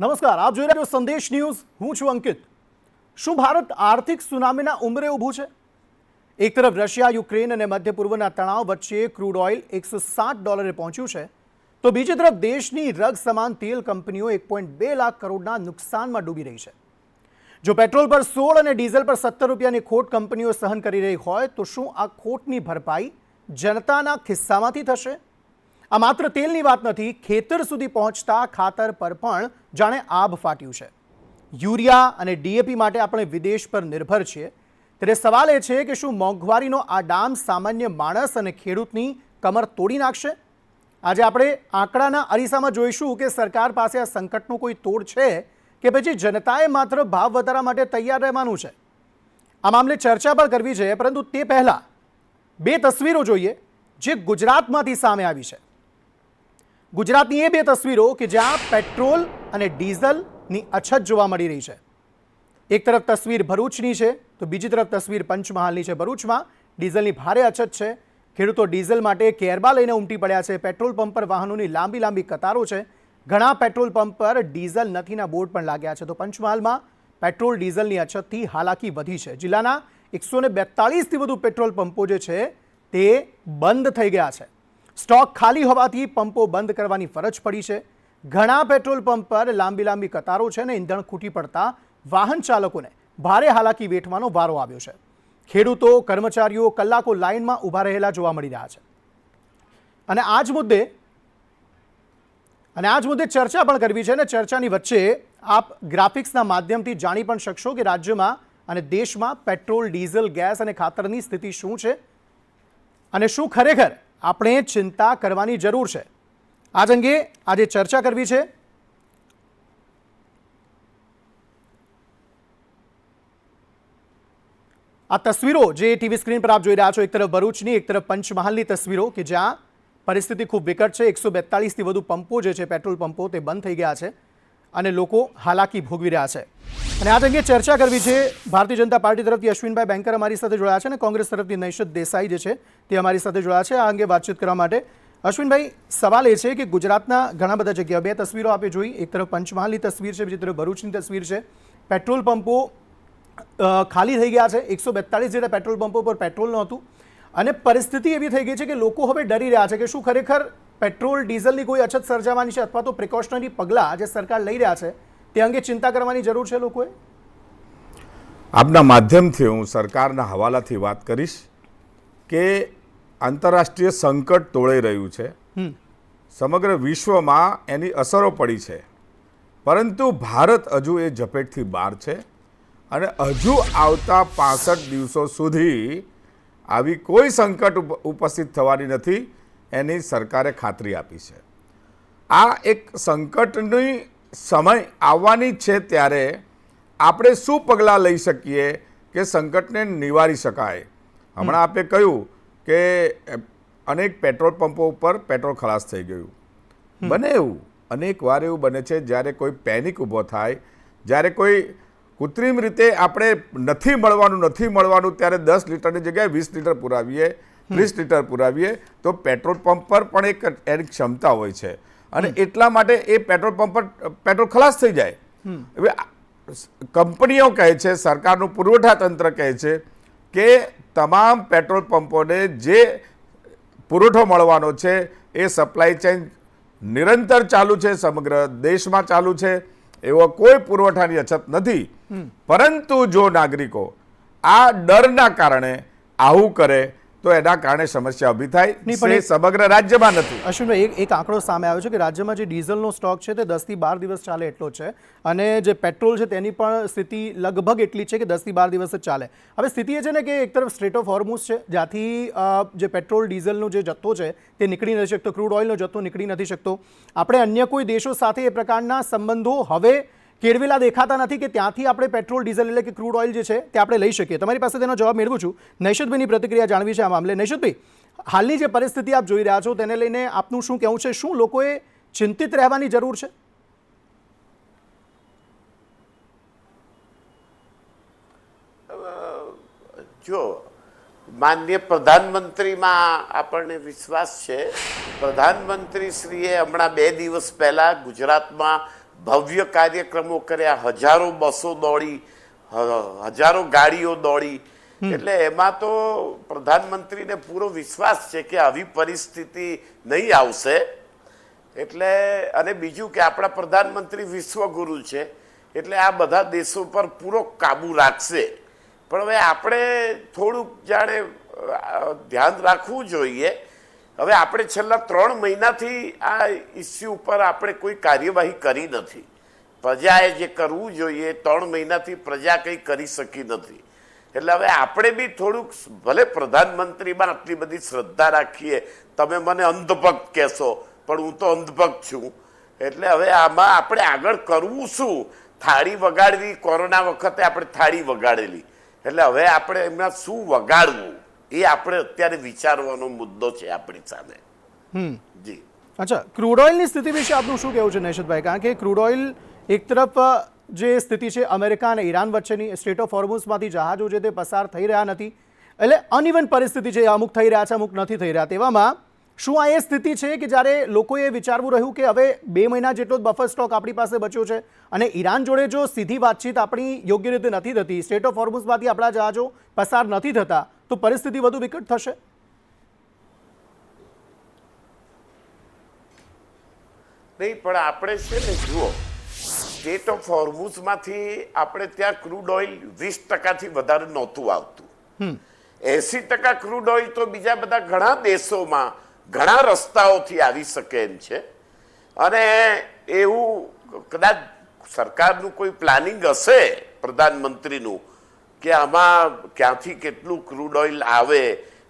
નમસ્કાર, આપ જોઈ રહ્યા છો સંદેશ ન્યૂઝ. હું છું અંકિત. શું ભારત આર્થિક સુનામીના ઉંબરે ઊભું છે? એક તરફ રશિયા, યુક્રેન અને મધ્ય પૂર્વના તણાવ વચ્ચે ક્રૂડ ઓઇલ $160 પહોંચ્યું છે, તો બીજી તરફ દેશની રગ સમાન તેલ કંપનીઓ 1.2 લાખ કરોડના નુકસાનમાં ડૂબી રહી છે. જો પેટ્રોલ પર 16 અને ડીઝલ પર 17 રૂપિયાની ખોટ કંપનીઓ સહન કરી રહી હોય, તો શું આ ખોટની ભરપાઈ જનતાના ખિસ્સામાંથી થશે? આ માત્ર તેલની વાત નથી, ખેતર સુધી પહોંચતા ખાતર પર પણ જાણે આભ ફાટ્યું છે. યુરિયા અને ડીએપી માટે આપણે વિદેશ પર નિર્ભર છીએ, ત્યારે સવાલ એ છે કે શું મોંઘવારીનો આ ડામ સામાન્ય માણસ અને ખેડૂતની કમર તોડી નાખશે? આજે આપણે આંકડાના અરીસામાં જોઈશું કે સરકાર પાસે આ સંકટનો કોઈ તોડ છે કે પછી જનતાએ માત્ર ભાવ વધારા માટે તૈયાર રહેવાનું છે. આ મામલે ચર્ચા પણ કરવી છે, પરંતુ તે પહેલાં બે તસવીરો જોઈએ જે ગુજરાતમાંથી સામે આવી છે. ગુજરાતની એ બે તસવીરો કે જ્યાં પેટ્રોલ અને ડીઝલની અછત જોવા મળી રહી છે. એક તરફ તસવીર ભરૂચની છે તો બીજી તરફ તસવીર પંચમહાલની છે. ભરૂચમાં ડીઝલની ભારે અછત છે. ખેડૂતો ડીઝલ માટે કેરબા લઈને ઉમટી પડ્યા છે. પેટ્રોલ પંપ પર વાહનોની લાંબી લાંબી કતારો છે. ઘણા પેટ્રોલ પંપ પર ડીઝલ નથીના બોર્ડ પણ લાગ્યા છે. તો પંચમહાલમાં પેટ્રોલ ડીઝલની અછતથી હાલાકી વધી છે. જિલ્લાના 142થી વધુ પેટ્રોલ પંપો જે છે તે બંધ થઈ ગયા છે. સ્ટોક ખાલી હોવાથી પંપો બંધ કરવાની ફરજ પડી છે. ઘણા પેટ્રોલ પંપ પર લાંબી લાંબી કતારો છે અને ઈંધણ ખૂટી પડતા વાહન ચાલકોને ભારે હાલાકી વેઠવાનો વારો આવ્યો છે. ખેડૂતો, કર્મચારીઓ કલાકો લાઇનમાં ઊભા રહેલા જોવા મળી રહ્યા છે. અને આ જ મુદ્દે ચર્ચા પણ કરવી છે. અને ચર્ચાની વચ્ચે આપ ગ્રાફિક્સના માધ્યમથી જાણી પણ શકશો કે રાજ્યમાં અને દેશમાં પેટ્રોલ, ડીઝલ, ગેસ અને ખાતરની સ્થિતિ શું છે અને શું ખરેખર આપણે ચિંતા કરવાની જરૂર છે. આજ અંગે આજે ચર્ચા કરવી છે. આ તસવીરો જે ટીવી સ્ક્રીન પર આપ જોઈ રહ્યા છો, એક તરફ ભરૂચની, એક તરફ પંચમહાલની તસવીરો કે જ્યાં પરિસ્થિતિ ખૂબ વિકટ છે. 142થી વધુ પંપો જે છે, પેટ્રોલ પંપો, તે બંધ થઈ ગયા છે અને લોકો હાલાકી ભોગવી રહ્યા છે. અને આ અંગે ચર્ચા કરવી છે. ભારતીય જનતા પાર્ટી તરફથી અશ્વિનભાઈ બેંકર અમારી સાથે જોડાયા છે અને કોંગ્રેસ તરફથી નૈશદ દેસાઈ જે છે તે અમારી સાથે જોડાયા છે આ અંગે વાતચીત કરવા માટે. અશ્વિનભાઈ, સવાલ એ છે કે ગુજરાતના ઘણા બધા જગ્યાએ બે તસવીરો આપે જોઈ. એક તરફ પંચમહાલની તસવીર છે, બીજી તરફ ભરૂચની તસવીર છે. પેટ્રોલ પંપો ખાલી થઈ ગયા છે. 142 જેટલા પેટ્રોલ પંપો પર પેટ્રોલ નહોતું અને પરિસ્થિતિ એવી થઈ ગઈ છે કે લોકો હવે ડરી રહ્યા છે કે શું ખરેખર પેટ્રોલ, ડીઝલની કોઈ અછત સર્જાવાની છે અથવા તો પ્રિકોશનરી પગલાં જે સરકાર લઈ રહ્યા છે તે અંગે ચિંતા કરવાની જરૂર છે લોકોએ? આપના માધ્યમથી હું સરકારના હવાલાથી વાત કરીશ કે આંતરરાષ્ટ્રીય સંકટ તોળાઈ રહ્યું છે. સમગ્ર વિશ્વમાં એની અસરો પડી છે, પરંતુ ભારત હજુ એ ઝપેટથી બહાર છે અને હજુ આવતા 65 દિવસો સુધી આવી કોઈ સંકટ ઉપસ્થિત થવાની નથી, એની સરકારે ખાતરી આપી છે. આ એક સંકટની સમય આવવાની છે ત્યારે આપણે શું પગલાં લઈ શકીએ કે સંકટને નિવારી શકાય. હમણાં આપણે કહ્યું કે અનેક પેટ્રોલ પંપો ઉપર પેટ્રોલ ખલાસ થઈ ગયું. બને એવું, અનેક વાર એવું બને છે જ્યારે કોઈ પેનિક ઊભો થાય, જ્યારે કોઈ કૃત્રિમ રીતે આપણે નથી મળવાનું ત્યારે 10 લીટરની જગ્યાએ 20 લીટર પુરાવીએ, 30 લીટર પુરાવીએ તો પેટ્રોલ પંપ પર પણ એક એની ક્ષમતા હોય છે અને એટલા માટે એ પેટ્રોલ પંપ પર પેટ્રોલ ખલાસ થઈ જાય. હવે કંપનીઓ કહે છે, સરકારનું પુરવઠા તંત્ર કહે છે કે તમામ પેટ્રોલ પંપોને જે પુરવઠો મળવાનો છે એ સપ્લાય ચેઇન નિરંતર ચાલુ છે, સમગ્ર દેશમાં ચાલુ છે, એવો કોઈ પુરવઠાની અછત નથી. પરંતુ જો નાગરિકો આ ડરના કારણે આવું કરે તો એના કારણે સમસ્યા ઊભી થાય. સમગ્ર રાજ્યમાં નથી. અશ્વિનભાઈ, એક આંકડો સામે આવ્યો છે કે રાજ્યમાં જે ડીઝલનો સ્ટોક છે તે 10 થી 12 દિવસ ચાલે એટલો છે અને જે પેટ્રોલ છે તેની પણ સ્થિતિ લગભગ એટલી છે કે 10 થી 12 દિવસ જ ચાલે. હવે સ્થિતિ એ છે ને કે એક તરફ સ્ટ્રેટ ઓફ હોર્મુઝ છે, જ્યાંથી જે પેટ્રોલ ડીઝલનો જે જથ્થો છે તે નીકળી નથી શકતો, ક્રૂડ ઓઇલનો જથ્થો નીકળી નથી શકતો. આપણે અન્ય કોઈ દેશો સાથે એ પ્રકારના સંબંધો હવે કેળવેલા દેખાતા નથી કે ત્યાંથી આપણે પેટ્રોલ, ડીઝલ એટલે કે ક્રૂડ ઓઇલ જે છે તે આપણે લઈ શકીએ. તમારી પાસે તેનો જવાબ મેળવું છું. નૈશદભાઈની પ્રતિક્રિયા જાણવી છે આ મામલે. નૈશદભાઈ, હાલની જે પરિસ્થિતિ આપ જોઈ રહ્યા છો તેને લઈને આપનું શું કહેવું છે? શું લોકોએ ચિંતિત રહેવાની જરૂર છે? જો માનનીય પ્રધાનમંત્રીમાં આપણને વિશ્વાસ છે. પ્રધાનમંત્રી શ્રીએ હમણાં 2 દિવસ પહેલાં ગુજરાતમાં ભવ્ય કાર્યક્રમો કર્યા, હજારો બસો દોડી, હજારો ગાડીઓ દોડી. એટલે એમાં તો પ્રધાનમંત્રીને પૂરો વિશ્વાસ છે કે આવી પરિસ્થિતિ નહીં આવશે. એટલે અને બીજું કે આપણા પ્રધાનમંત્રી વિશ્વગુરુ છે, એટલે આ બધા દેશો પર પૂરો કાબુ રાખશે. પણ હવે આપણે થોડુંક જાણે ધ્યાન રાખવું જોઈએ. હવે આપણે છેલ્લા 3 મહિનાથી આ ઇસ્યુ ઉપર આપણે કોઈ કાર્યવાહી કરી નથી. પ્રજાએ જે કરવું જોઈએ 3 મહિનાથી પ્રજા કંઈ કરી શકી નથી. એટલે હવે આપણે બી થોડુંક, ભલે પ્રધાનમંત્રીમાં આટલી બધી શ્રદ્ધા રાખીએ, તમે મને અંધભક્ત કહેશો પણ હું તો અંધભક્ત છું. એટલે હવે આમાં આપણે આગળ કરવું શું? થાળી વગાડવી, કોરોના વખતે આપણે થાળી વગાડેલી, એટલે હવે આપણે એમના શું વગાડવું એ આપણે અત્યારે વિચારવાનો મુદ્દો છે આપણી સામે. જી અચ્છા, ક્રૂડ ઓઇલની સ્થિતિ વિશે આપનું શું કહેવું છે નૈશદભાઈ? કારણ કે ક્રૂડ ઓઇલ એક તરફ જે સ્થિતિ છે અમેરિકા અને ઈરાન વચ્ચેની, સ્ટ્રેટ ઓફ હોર્મુઝમાંથી જહાજો જે તે પસાર થઈ રહ્યા નથી, એટલે અનઇવન પરિસ્થિતિ છે, અમુક થઈ રહ્યા છે અમુક નથી થઈ રહ્યા. તેવામાં શું આ એ સ્થિતિ છે કે જ્યારે લોકોએ વિચારવું રહ્યું કે હવે 2 મહિના જેટલો જ બફર સ્ટોક આપણી પાસે બચ્યો છે અને ઈરાન જોડે જો સીધી વાતચીત આપણી યોગ્ય રીતે નથી થતી, સ્ટ્રેટ ઓફ હોર્મુઝમાંથી આપણા જહાજો પસાર નથી થતા, તો પરિસ્થિતિ વધુ વિકટ થશે? નહીં, પણ આપણે છે ને જુઓ, સ્ટેટ ઓફ હોર્મુઝમાંથી આપણે ત્યાં ક્રૂડ ઓઇલ 20%થી વધારે નહોતું આવતું. 80% ક્રૂડ ઓઇલ તો બીજા બધા ઘણા દેશોમાં ઘણા રસ્તાઓથી આવી શકે એમ છે. અને એવું કદાચ સરકારનું કોઈ પ્લાનિંગ હશે પ્રધાનમંત્રીનું કે આમાં ક્યાંથી કેટલું ક્રૂડ ઓઇલ આવે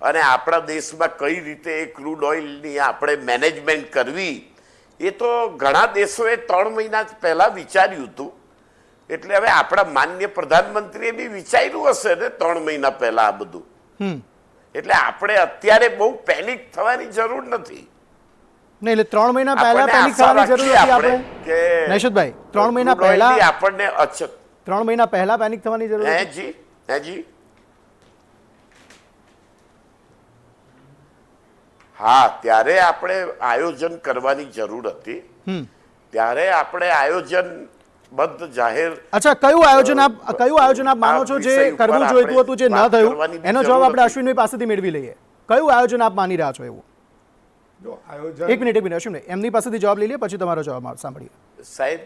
અને આપણા દેશમાં કઈ રીતે એ ક્રૂડ ઓઇલની આપણે મેનેજમેન્ટ કરવી, એ તો ઘણા દેશોએ 3 મહિના પહેલા વિચાર્યું હતું. એટલે હવે આપણા માન્ય પ્રધાનમંત્રીએ બી વિચાર્યું હશે ને 3 મહિના પહેલા આ બધું. એટલે આપણે અત્યારે બહુ પેનિક થવાની જરૂર નથી. નહીં, એટલે 3 મહિના પહેલા પેનિક થવાની જરૂર નથી આપણે કે નૈશદભાઈ? 3 મહિના પહેલા આપણને અછત, 3 મહિના પહેલા પેનિક થવાની જરૂર હે નથી? જી, હે જી, હા, ત્યારે આપણે આયોજન કરવાની જરૂર હતી. ત્યારે આપણે આયોજનબદ્ધ જાહેર. અચ્છા, કયું આયોજન આપ માનો છો જે કરવું જોઈતું હતું જે ન થયું? એનો જવાબ આપણે અશ્વિનભાઈ પાસેથી મેળવી લઈએ. કયું આયોજન આપ માની રહ્યા છો એવું? જો આયોજન, એક મિનિટ અશ્વિનભાઈ, એમની પાસેથી જવાબ લઈ લઈએ, પછી તમારો જવાબ સાંભળીએ. સાહેબ,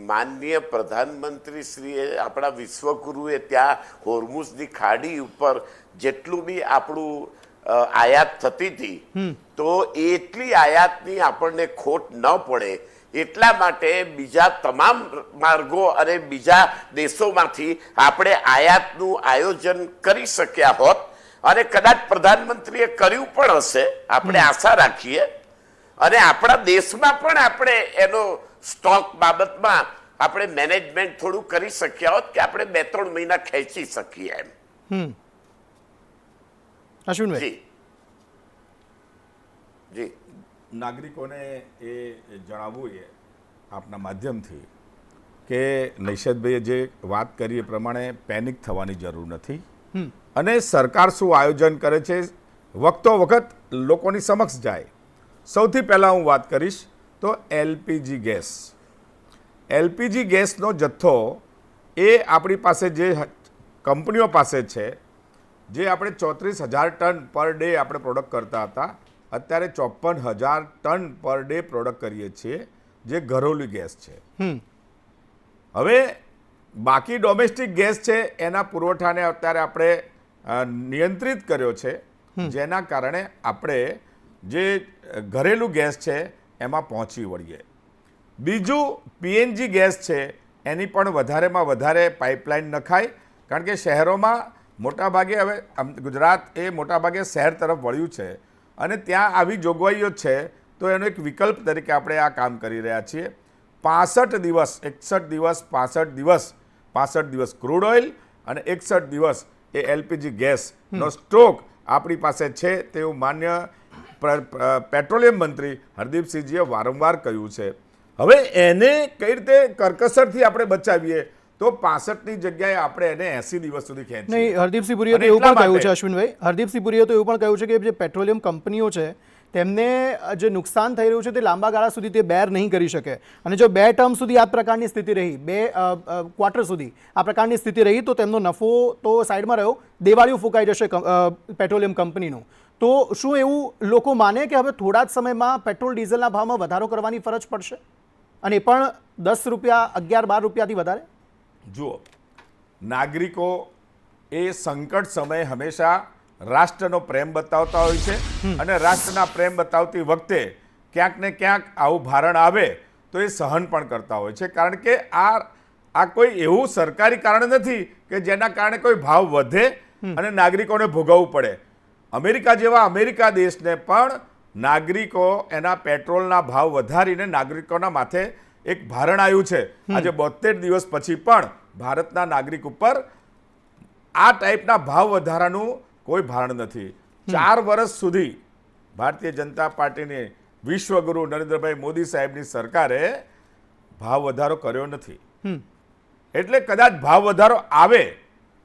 માનનીય પ્રધાનમંત્રી શ્રીએ, આપણા વિશ્વગુરુએ ત્યાં હોર્મુઝની ખાડી ઉપર જેટલું બી આપણું આયાત થતી હતી, તો એટલી આયાતની આપણને ખોટ ન પડે એટલા માટે બીજા તમામ માર્ગો અને બીજા દેશોમાંથી આપણે આયાતનું આયોજન કરી શક્યા હોત. અને કદાચ પ્રધાનમંત્રીએ કર્યું પણ હશે, આપણે આશા રાખીએ. અને આપણા દેશમાં પણ આપણે એનો સ્ટોક બાબતમાં આપણે મેનેજમેન્ટ થોડું કરી શક્યા હોત કે આપણે 2-3 મહિના ખેંચી શકીએ એમ. અશ્વિનભાઈ, જી, નાગરિકોને એ જણાવવું એ આપના માધ્યમથી કે નૈશદભાઈએ જે વાત કરી એ પ્રમાણે પેનિક થવાની જરૂર નથી. અને સરકાર શું આયોજન કરે છે વખતો વખત લોકોની સમક્ષ જાય. સૌથી પહેલાં હું વાત કરીશ તો એલપીજી ગેસ. એલપીજી ગેસનો જથ્થો એ આપણી પાસે જે કંપનીઓ પાસે છે, જે આપણે 34,000 ટન પર ડે આપણે પ્રોડક્ટ કરતા હતા, અત્યારે 54,000 ટન પર ડે પ્રોડક્ટ કરીએ છીએ, જે ઘરેલું ગેસ છે. હવે બાકી ડોમેસ્ટિક ગેસ છે એના પુરવઠાને અત્યારે આપણે નિયંત્રિત કર્યો છે, જેના કારણે આપણે જે ઘરેલું ગેસ છે એમાં પહોંચી વળીએ. બીજું પીએનજી ગેસ છે એની પણ વધારેમાં વધારે પાઇપલાઇન નખાય, કારણ કે શહેરોમાં મોટાભાગે હવે ગુજરાત એ મોટાભાગે શહેર તરફ વળ્યું છે અને ત્યાં આવી જોગવાઈઓ છે, તો એનો એક વિકલ્પ તરીકે આપણે આ કામ કરી રહ્યા છીએ. 65 દિવસ 65 દિવસ ક્રૂડ ઓઇલ અને 61 દિવસ એ એલપીજી ગેસનો સ્ટોક આપણી પાસે છે, તેવું માન્ય પેટ્રોલિયમ મંત્રી હરદીપસિંહજીએ વારંવાર કહ્યું છે. હવે એને કઈ રીતે કરકસરથી આપણે બચાવીએ તો 65ની જગ્યાએ આપણે એને 80 દિવસ સુધી ખેંચીએ. નહીં, હરદીપસિંહ પુરીએ તો એવું પણ કહ્યું છે અશ્વિનભાઈ, હરદીપસિંહ પુરીએ તો એવું પણ કહ્યું છે કે જે પેટ્રોલિયમ કંપનીઓ છે તેમને જે નુકસાન થઈ રહ્યું છે તે લાંબા ગાળા સુધી તે બેર નહીં કરી શકે, અને જો 2 ટર્મ સુધી આ પ્રકારની સ્થિતિ રહી, 2 ક્વાર્ટર સુધી આ પ્રકારની સ્થિતિ રહી, તો તેમનો નફો તો સાઈડમાં રહ્યો, દેવાળિયું ફૂંકાઈ જશે પેટ્રોલિયમ કંપનીનું. તો શું એવું લોકો માને કે હવે થોડા જ સમયમાં પેટ્રોલ ડીઝલના ભાવમાં વધારો કરવાની ફરજ પડશે, અને એ પણ 10 રૂપિયા, 11-12 રૂપિયાથી વધારે? જુઓ, નાગરિકો એ સંકટ સમયે હંમેશા રાષ્ટ્રનો પ્રેમ બતાવતા હોય છે, અને રાષ્ટ્રના પ્રેમ બતાવતી વખતે ક્યાંક ને ક્યાંક આવું ભારણ આવે તો એ સહન પણ કરતા હોય છે. કારણ કે આ કોઈ એવું સરકારી કારણ નથી કે જેના કારણે કોઈ ભાવ વધે અને નાગરિકોને ભોગવવું પડે. અમેરિકા જેવા અમેરિકા દેશને પણ નાગરિકો એના પેટ્રોલના ભાવ વધારીને નાગરિકોના માથે એક ભારણ આવ્યું છે. આજે 72 દિવસ પછી પણ ભારતના નાગરિક ઉપર આ ટાઈપના ભાવ વધારાનું કોઈ ભારણ નથી. 4 વર્ષ સુધી ભારતીય જનતા પાર્ટીની વિશ્વગુરુ નરેન્દ્રભાઈ મોદી સાહેબની સરકારે ભાવ વધારો કર્યો નથી. એટલે કદાચ ભાવ વધારો આવે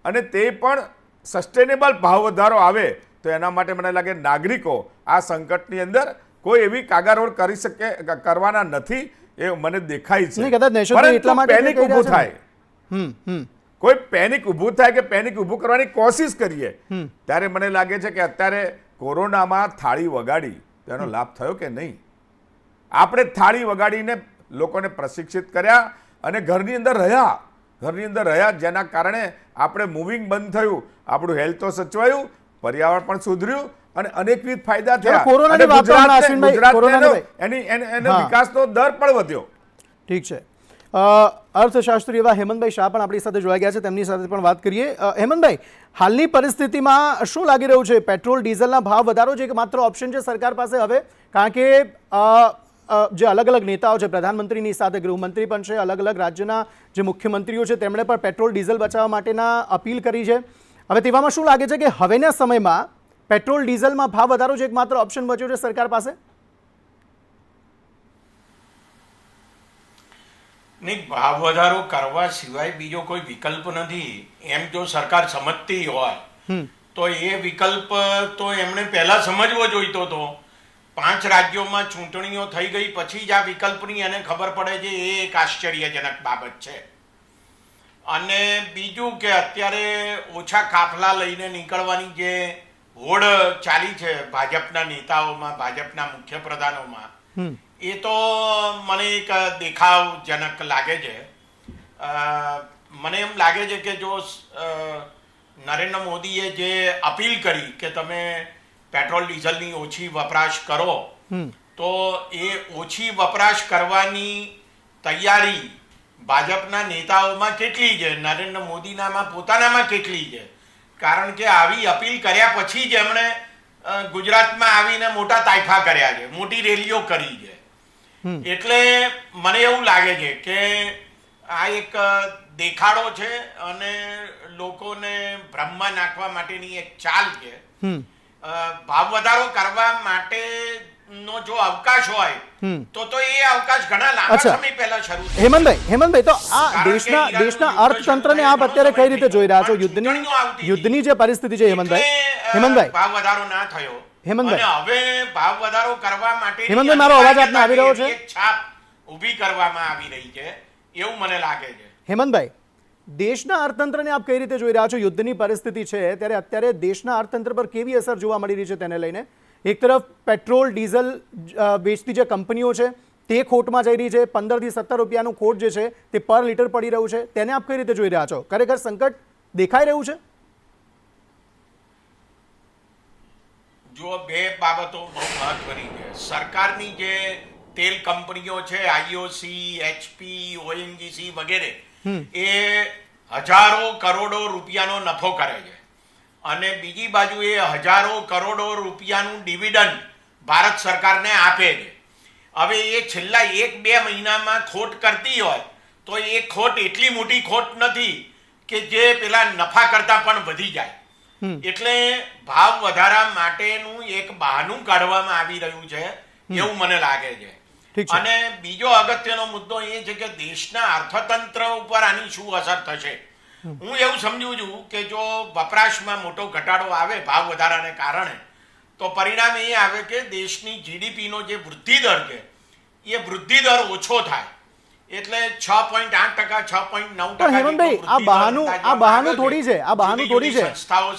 અને તે પણ સસ્ટેનેબલ ભાવ વધારો આવે તો એના માટે મને લાગે નાગરિકો આ સંકટની અંદર કોઈ એવી કાગારોડ કરી શકે કરવાના નથી, એ મને દેખાય છે. પરંતુ પેનિક ઊભું થાય, કોઈ પેનિક ઊભું થાય કે પેનિક ઊભું કરવાની કોશિશ કરીએ ત્યારે મને લાગે છે કે અત્યારે કોરોનામાં થાળી વગાડી તેનો લાભ થયો કે નહીં? આપણે થાળી વગાડીને લોકોને પ્રશિક્ષિત કર્યા અને ઘરની અંદર રહ્યા, જેના કારણે આપણે મૂવિંગ બંધ થયું, આપણું હેલ્થ તો સચવાયું, પર્યાવરણ પણ સુધર્યું અને અનેકવિધ ફાયદા થયા. એનો વિકાસનો દર પણ વધ્યો. ઠીક છે. અર્થશાસ્ત્રી એવા હેમંતભાઈ શાહ પણ આપણી સાથે જોડાઈ ગયા છે, તેમની સાથે પણ વાત કરીએ. હેમંતભાઈ, હાલની પરિસ્થિતિમાં શું લાગી રહ્યું છે? પેટ્રોલ ડીઝલના ભાવ વધારો છે કે માત્ર ઓપ્શન છે સરકાર પાસે હવે? કારણ કે જે અલગ અલગ નેતાઓ છે, પ્રધાનમંત્રીની સાથે ગૃહમંત્રી પણ છે, અલગ અલગ રાજ્યના જે મુખ્યમંત્રીઓ છે તેમણે પણ પેટ્રોલ ડીઝલ બચાવવા માટેના અપીલ કરી છે. હવે તેવામાં શું લાગે છે કે હવેના સમયમાં પેટ્રોલ ડીઝલમાં ભાવ વધારો છે એકમાત્ર ઓપ્શન બચ્યો છે સરકાર પાસે? નહીં, ભાવ વધારો કરવા સિવાય બીજો કોઈ વિકલ્પ નથી. એમ જો સરકાર સમજતી હોય તો એ વિકલ્પ તો એમણે પહેલા સમજવો જોઈતો હતો. 5 રાજ્યોમાં ચૂંટણીઓ થઈ ગઈ પછી જ આ વિકલ્પની એને ખબર પડે છે, એ એક આશ્ચર્યજનક બાબત છે. અને બીજું કે અત્યારે ઓછા કાફલા લઈને નીકળવાની જે હોડ ચાલી છે ભાજપના નેતાઓમાં, ભાજપના મુખ્ય પ્રધાનોમાં, એ તો મને એક દેખાવજનક લાગે છે. મને એમ લાગે છે કે જો નરેન્દ્ર મોદીએ જે અપીલ કરી કે તમે પેટ્રોલ ડીઝલની ઓછી વપરાશ કરો, તો એ ઓછી વપરાશ કરવાની તૈયારી ભાજપના નેતાઓમાં કેટલી છે, નરેન્દ્ર મોદીનામાં પોતાનામાં કેટલી છે? કારણ કે આવી અપીલ કર્યા પછી જ એમણે ગુજરાતમાં આવીને મોટા તાઇફા કર્યા છે, મોટી રેલીઓ કરી છે. એટલે મને એવું લાગે છે કે આ એક દેખાડો છે અને લોકોને ભ્રમમાં નાખવા માટેની એક ચાલ છે. ભાવ વધારો કરવા માટેનો જો અવકાશ હોય તો એ અવકાશ ઘણા લાંબા સમય પહેલા શરૂ થયો. હેમંતભાઈ, તો આ દેશના અર્થતંત્રને આપ અત્યારે કઈ રીતે જોઈ રહ્યા છો? યુદ્ધની જે પરિસ્થિતિ છે હેમંતભાઈ, ભાવ વધારો ના થયો, હવે ભાવ વધારો કરવા માટે હેમંતભાઈ, મારો અવાજ આપને આવી રહ્યો છે? એક છાપ ઊભી કરવામાં આવી રહી છે એવું મને લાગે છે. હેમંતભાઈ, દેશના અર્થતંત્રને આપ કઈ રીતે જોઈ રહ્યા છો? યુદ્ધની પરિસ્થિતિ છે ત્યારે અત્યારે દેશના અર્થતંત્ર પર કેવી અસર જોવા મળી રહી છે તેને લઈને? એક તરફ પેટ્રોલ ડીઝલ વેચતી જે કંપનીઓ છે તે ખોટમાં જઈ રહી છે, 15 થી 17 રૂપિયાનું ખોટ જે છે તે પર લીટર પડી રહ્યું છે, તેને આપ કઈ રીતે જોઈ રહ્યા છો? ખરેખર સંકટ દેખાઈ રહ્યું છે? જો બે બાબતો બહુ મહત્વની છે. સરકારની જે તેલ કંપનીઓ છે, આઈઓસી, એચપી, ઓએનજીસી વગેરે, એ હજારો કરોડો રૂપિયાનો નફો કરે છે, અને બીજી બાજુ એ હજારો કરોડો રૂપિયાનું ડિવિડન્ડ ભારત સરકારને આપે છે. હવે એ છેલ્લા 1-2 મહિનામાં ખોટ કરતી હોય તો એ ખોટ એટલી મોટી ખોટ નથી કે જે પેલા નફા કરતા પણ વધી જાય. એટલે ભાવ વધારા માટેનું એક બહાનું કાઢવામાં આવી રહ્યું છે એવું મને લાગે છે. અને બીજો અગત્યનો મુદ્દો એ છે કે દેશના અર્થતંત્ર ઉપર આની શું અસર થશે. હું એવું સમજુ છું કે જો વપરાશમાં મોટો ઘટાડો આવે ભાવ વધારાને કારણે, તો પરિણામ એ આવે કે દેશની જીડીપીનો જે વૃદ્ધિ દર છે એ વૃદ્ધિ દર ઓછો થાય, એટલે 6.8%, 6.9%. પણ હેમંતભાઈ, આ બહાનું થોડી છે, આ બહાનું થોડી છે.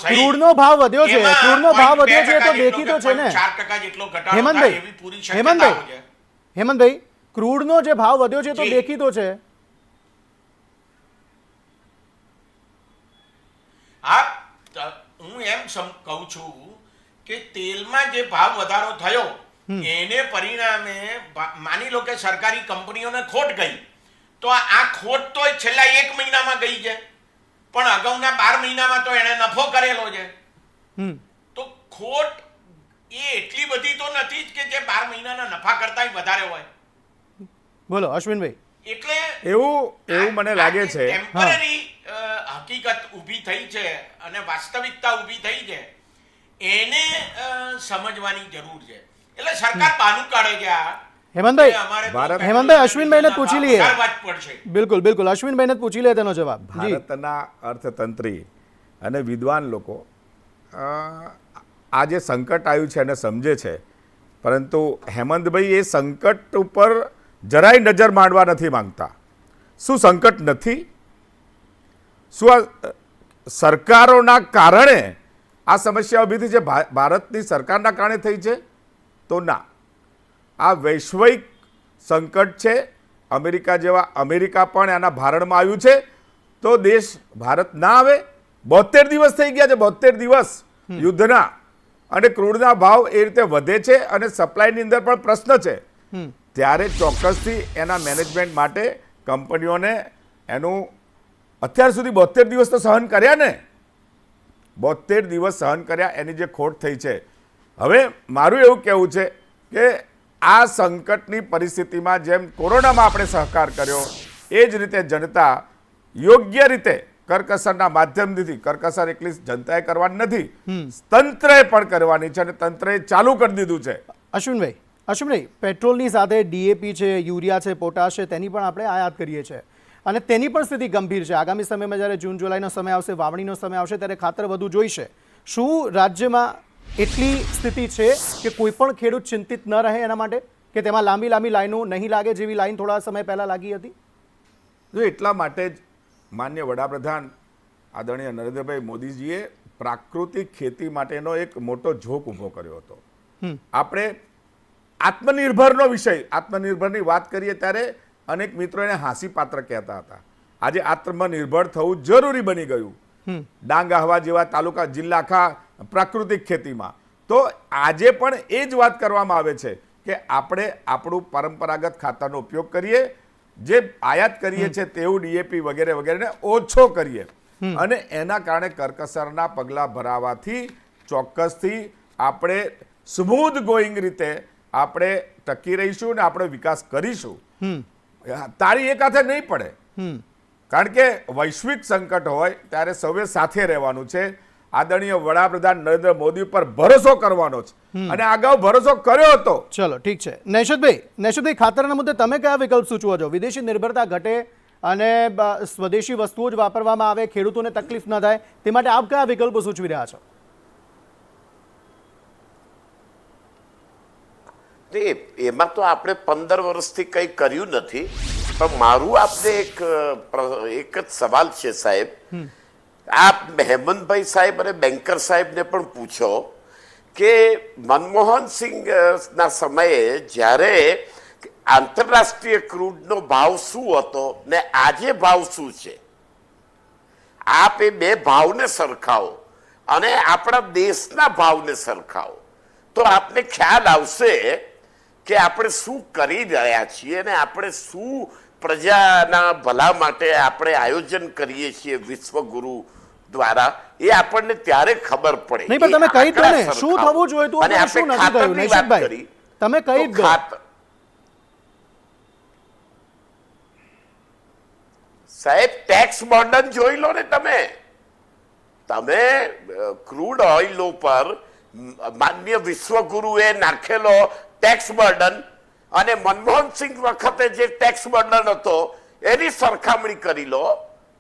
ક્રૂડનો ભાવ વધ્યો છે, ક્રૂડનો ભાવ વધ્યો છે તો દેખીતો છે ને. 4% જેટલો ઘટાડો થાય એવી પૂરી શક્યતાઓ છે. હેમંતભાઈ, ક્રૂડનો જે ભાવ વધ્યો છે તો દેખીતો છે. હું એમ કહું છું કે તેલમાં જે ભાવ વધારો થયો એને પરિણામે માની લો કે સરકારી કંપનીઓને ખોટ ગઈ, તો આ ખોટ તો છેલ્લા 1 મહિનામાં ગઈ છે, પણ અગાઉના 12 મહિનામાં તો એને નફો કરેલો છે. તો ખોટ એ એટલી બધી તો નથી જ કે જે 12 મહિનાના નફા કરતા વધારે હોય. બોલો અશ્વિનભાઈ. એટલે એવું મને લાગે છે ટેમ્પરરી હકીકત ઊભી થઈ છે અને વાસ્તવિકતા ઊભી થઈ છે, એને સમજવાની જરૂર છે. એટલે સરકાર બાનું કાઢે છે. હેમંતભાઈ અશ્વિનભાઈને પૂછી લઈએ. બિલકુલ બિલકુલ, અશ્વિનભાઈને પૂછી લે તેનો જવાબ. ભારતના અર્થતંત્રી અને વિદ્વાન લોકો આ જે સંકટ આવ્યું છે એને સમજે છે, પરંતુ હેમંતભાઈ એ સંકટ ઉપર જરાય નજર માંડવા નથી માંગતા. શું સંકટ નથી? શું આ સરકારોના કારણે આ સમસ્યા ઊભી થઈ છે? ભારતની સરકારના કારણે થઈ છે? તો ના, આ વૈશ્વિક સંકટ છે. અમેરિકા પણ એના ભારણમાં આવ્યું છે, તો દેશ ભારત ના આવે? 72 દિવસ થઈ ગયા છે, 72 દિવસ યુદ્ધના, અને ક્રૂડના ભાવ એ રીતે વધે છે અને સપ્લાયની અંદર પણ પ્રશ્ન છે. ત્યારે ચોક્કસથી એના મેનેજમેન્ટ માટે કંપનીઓને એનું અત્યાર સુધી 72 દિવસ તો સહન કર્યા ને, 72 દિવસ સહન કર્યા, એની જે ખોટ થઈ છે. હવે મારું એવું કહેવું છે કે આ સંકટની પરિસ્થિતિમાં જેમ કોરોનામાં આપણે સહકાર કર્યો, એ જ રીતે જનતા યોગ્ય રીતે કરકસરના માધ્યમથી, કરકસર એકલી જનતાએ કરવાની નથી, તંત્રએ પણ કરવાની છે, અને તંત્રએ ચાલુ કરી દીધું છે. અશ્વિનભાઈ, પેટ્રોલની સાથે ડીએપી છે, યુરિયા છે, પોટાશ છે, તેની પણ આપણે આયાત કરીએ છીએ અને તેની પણ સ્થિતિ ગંભીર છે. આગામી સમયમાં જ્યારે જૂન જુલાઈનો સમય આવશે, વાવણીનો સમય આવશે, ત્યારે ખાતર વધુ જોઈશે. શું રાજ્યમાં એટલી સ્થિતિ છે કે કોઈ પણ ખેડૂત ચિંતિત ન રહે એના માટે, કે તેમાં લાંબી લાઈનો નહીં લાગે જેવી લાઈન થોડા સમય પહેલા લાગી હતી? જો એટલા માટે જ માન્ય વડાપ્રધાન આદરણીય નરેન્દ્રભાઈ મોદીજીએ પ્રાકૃતિક ખેતી માટેનો એક મોટો ઝોક ઊભો કર્યો હતો. આપણે આત્મનિર્ભરનો વિષય, આત્મનિર્ભરની વાત કરીએ ત્યારે અનેક મિત્રો એને હાંસી પાત્ર કહેતા હતા. આજે આત્મનિર્ભર થવું જરૂરી બની ગયું. ડાંગ, આહવા જેવા તાલુકા, જિલ્લા આખા પ્રાકૃતિક ખેતીમાં. તો આજે પણ એ જ વાત કરવામાં આવે છે કે આપણે આપણું પરંપરાગત ખાતરનો ઉપયોગ કરીએ, જે આયાત કરીએ છીએ તેવું ડીએપી વગેરે વગેરેને ઓછો કરીએ, અને એના કારણે કરકસરના પગલાં ભરાવાથી ચોક્કસથી આપણે સ્મૂધ ગોઈંગ રીતે આપણે ટકી રહીશું અને આપણે વિકાસ કરીશું. તાળી એક હાથે નહીં પડે, કારણ કે વૈશ્વિક સંકટ હોય ત્યારે સૌએ સાથે રહેવાનું છે. આદરણીય વડાપ્રધાન નરેન્દ્ર મોદી ઉપર ભરોસો કરવાનો છે, અને અગાઉ ભરોસો કર્યો હતો. ચલો ઠીક છે. નૈશદભાઈ, ખાતરના મુદ્દે તમે કયા વિકલ્પ સૂચવો છો? વિદેશી નિર્ભરતા ઘટે અને સ્વદેશી વસ્તુઓ જ વાપરવામાં આવે, ખેડૂતોને તકલીફ ન થાય, તે માટે આપ કયા વિકલ્પો સૂચવી રહ્યા છો? એમાં તો આપણે 15 વર્ષથી કંઈ કર્યું નથી, પણ મારું આપને એક જ સવાલ છે સાહેબ. આપ હેમંતભાઈ સાહેબ અને બેન્કર સાહેબને પણ પૂછો કે મનમોહન સિંહના સમયે જ્યારે આંતરરાષ્ટ્રીય ક્રૂડનો ભાવ શું હતો ને આજે ભાવ શું છે, આપ એ બે ભાવને સરખાવો અને આપણા દેશના ભાવને સરખાવો, તો આપને ખ્યાલ આવશે કે આપણે શું કરી રહ્યા છીએ અને આપણે શું પ્રજાના ભલા માટે આપણે આયોજન કરીએ છીએ વિશ્વગુરુ દ્વારા. એ આપણને ત્યારે ખબર પડે. નહીં, પણ તમે કહી દો ને શું થવું જોઈએ તો શું નથી થયું. નૈશદભાઈ, તમે કહી દો. સાહેબ, ટેક્સ બર્ડન જોઈ લો ને તમે ક્રૂડ ઓઇલ ઉપર માનનીય વિશ્વગુરુએ નાખેલો ટેક્સ બર્ડન અને મનમોહન સિંહ વખતે જે ટેક્સ બર્ડન હતો એની સરખામણી કરી લો.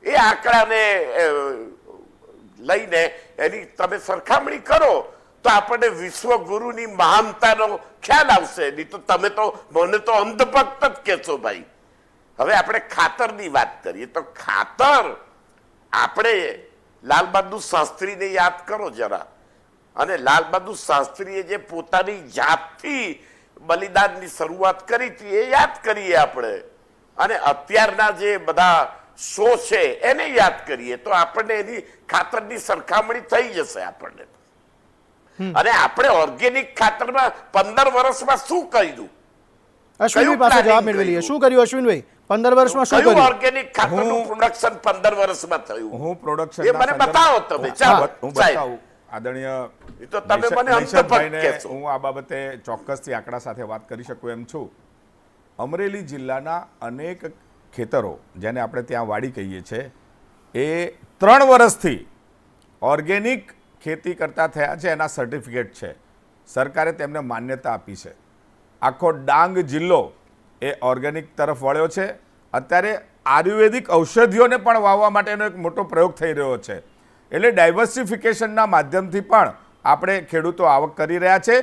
એ આંકડાને લઈને એની તમે સરખામણી કરો તો આપણને વિશ્વગુરુની મહાનતાનો ખ્યાલ આવશે. નહીં તો તમે તો મને તો અંધભક્ત જ કહેશો ભાઈ. હવે આપણે ખાતરની વાત કરીએ તો ખાતર, આપણે લાલ બહાદુર શાસ્ત્રીને યાદ કરો જરા. અને લાલ બહાદુર શાસ્ત્રીએ જે પોતાની જાતથી બલિદાનની શરૂઆત કરી હતી એ યાદ કરીએ આપણે. અને અત્યારના જે બધા શો છે એને યાદ કરીએ તો આપણને એની ખાતરની સરખામણી થઈ જશે આપણને. અને આપણે ઓર્ગેનિક ખાતરમાં 15 વર્ષમાં શું કર્યું? અશ્વિનભાઈ પાસે જવાબ મેળવી લઈએ. શું કર્યું અશ્વિનભાઈ? 15 વર્ષમાં શું કર્યું? ઓર્ગેનિક ખાતરનું પ્રોડક્શન 15 વર્ષમાં થયું? હું પ્રોડક્શન એ મને બતાવો તમે. ચાલો હું સાહેબ. બતાવું આદરણીય એ તો તમે મને અંતભક્ત નૈશદભાઈને કહેશો. હું આ બાબતે ચોક્કસથી આંકડા સાથે વાત કરી શકું એમ છું. અમરેલી જિલ્લાના અનેક ખેતરો, જેને આપણે ત્યાં વાડી કહીએ છીએ, એ 3 વર્ષથી ઓર્ગેનિક ખેતી કરતા થયા છે. એના સર્ટિફિકેટ છે, સરકારે તેમને માન્યતા આપી છે. આખો ડાંગ જિલ્લો એ ઓર્ગેનિક તરફ વળ્યો છે. અત્યારે આયુર્વેદિક ઔષધિઓને પણ વાવવા માટેનો એક મોટો પ્રયોગ થઈ રહ્યો છે. એટલે ડાયવર્સિફિકેશનના માધ્યમથી પણ આપણે ખેડૂતો આવક કરી રહ્યા છે.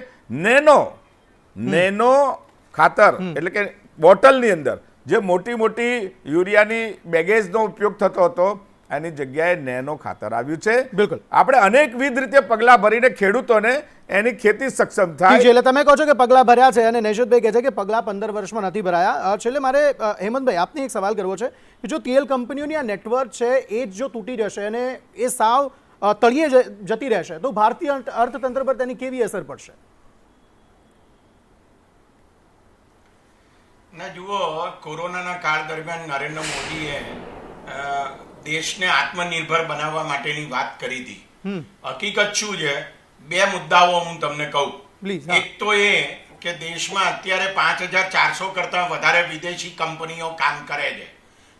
નેનો ખાતર એટલે કે બોટલની અંદર જે મોટી મોટી યુરિયાની બેગેજનો ઉપયોગ થતો હતો એની જગ્યાએ નેનો ખાતર આવ્યું છે. બિલકુલ. આપણે અનેકવિધ રીતે પગલાં ભરીને ખેડૂતોને એની ખેતી સક્ષમ ઠીક છે, થાય. એટલે તમે કહો છો કે પગલાં ભર્યા છે અને નૈશદભાઈ કહે છે કે પગલાં 15 વર્ષમાં નથી ભરાયા. છેલ્લે મારે હેમંતભાઈ આપને એક સવાલ કરવો છે કે જો તેલ કંપનીઓની આ નેટવર્ક છે એ જ જો તૂટી જશે અને એ સાવ તળિયે જતી રહેશે તો ભારતીય અર્થતંત્ર પર તેની કેવી અસર પડશે? ના જુઓ, કોરોનાના કાળ દરમિયાન નરેન્દ્ર મોદીએ દેશને આત્મનિર્ભર બનાવવા માટેની વાત કરી હતી. હકીકત શું છે? 2 મુદ્દાઓ હું તમને કહું. પ્લીઝ. એક તો એ કે દેશમાં અત્યારે 5400 કરતા વધારે વિદેશી કંપનીઓ કામ કરે છે.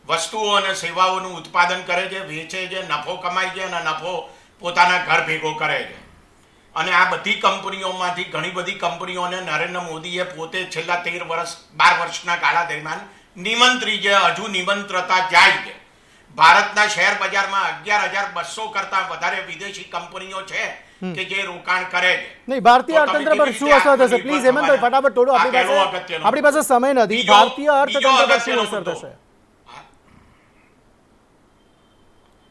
વસ્તુઓ અને સેવાઓનું ઉત્પાદન કરે છે, વેચે છે, નફો કમાય છે અને નફો પોતાના ઘર ભેગો કરે છે. અને આ બધી કંપનીઓમાંથી ઘણી બધી કંપનીઓને નરેન્દ્ર મોદીએ પોતે છેલ્લા 12 વર્ષના ગાળા દરમિયાન નિમંત્રી છે, હજુ નિમંત્રતા જાય છે. ભારતના શેર બજારમાં 11,200 કરતા વધારે વિદેશી કંપનીઓ છે કે જે રોકાણ કરે છે. નહીં, ભારતીય અર્થતંત્ર પર શું અસર થશે? પ્લીઝ હેમંતભાઈ ફટાફટ થોડું, આપણી પાસે સમય નથી. ભારતીય અર્થતંત્ર પર શું અસર થશે?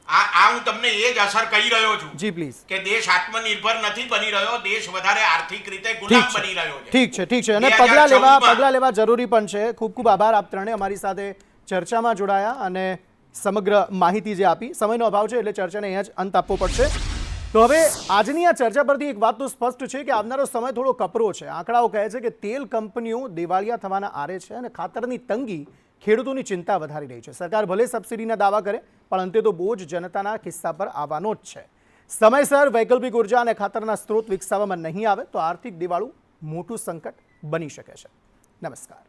આ હું તમને એ જ અસર કહી રહ્યો છું. જી પ્લીઝ. કે દેશ આત્મનિર્ભર નથી બની રહ્યો, દેશ વધારે આર્થિક રીતે ગુલામ બની રહ્યો છે. ઠીક છે, ઠીક છે. અને 2014 પગલાં લેવા જરૂરી પણ છે. ખૂબ ખૂબ આભાર આપ ત્રણે અમારી સાથે ચર્ચામાં જોડાયા અને સમગ્ર માહિતી જે આપી. સમયનો અભાવ છે એટલે ચર્ચાને અહીંયા જ અંત આપવો પડશે. તો હવે આજની આ ચર્ચા પરથી એક વાત તો સ્પષ્ટ છે કે આવનારો સમય થોડો કપરો છે. આંકડાઓ કહે છે કે તેલ કંપનીઓ દિવાળિયા થવાના આરે છે અને ખાતરની તંગી ખેડૂતોની ચિંતા વધારી રહી છે. સરકાર ભલે સબસિડીના દાવા કરે પણ અંતે તો બોજ જનતાના ખિસ્સા પર આવવાનો જ છે. સમયસર વૈકલ્પિક ઉર્જા અને ખાતરના સ્ત્રોત વિકસાવવામાં નહીં આવે તો આર્થિક દિવાળું મોટું સંકટ બની શકે છે. નમસ્કાર.